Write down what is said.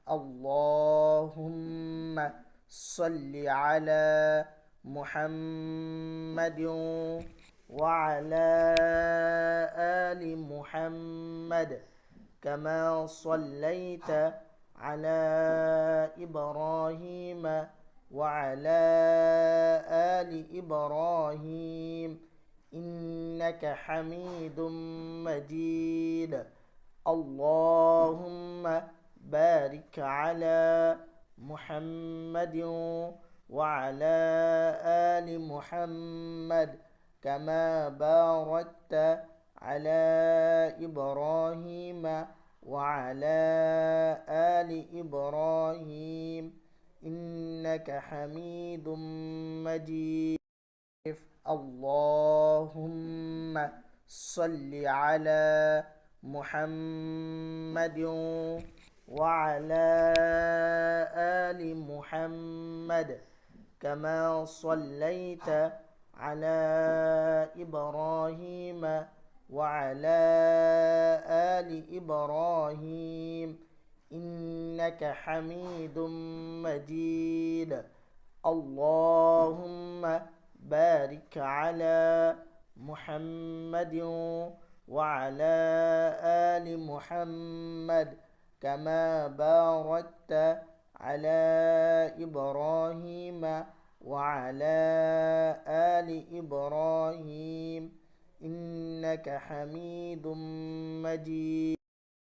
اللهم صل على محمد وعلى آل محمد كما صليت على إبراهيم وعلى آل إبراهيم إنك حميد مجيد. اللهم بارك على محمد وعلى آل محمد كما باركت على إبراهيم وعلى آل إبراهيم إنك حميد مجيد. اللهم صل على محمد وعلى آل محمد كما صليت على إبراهيم وعلى آل إبراهيم إنك حميد مجيد. اللهم بارك على محمد وعلى آل محمد كما باركت على إبراهيم وعلى آل إبراهيم إنك حميد مجيد.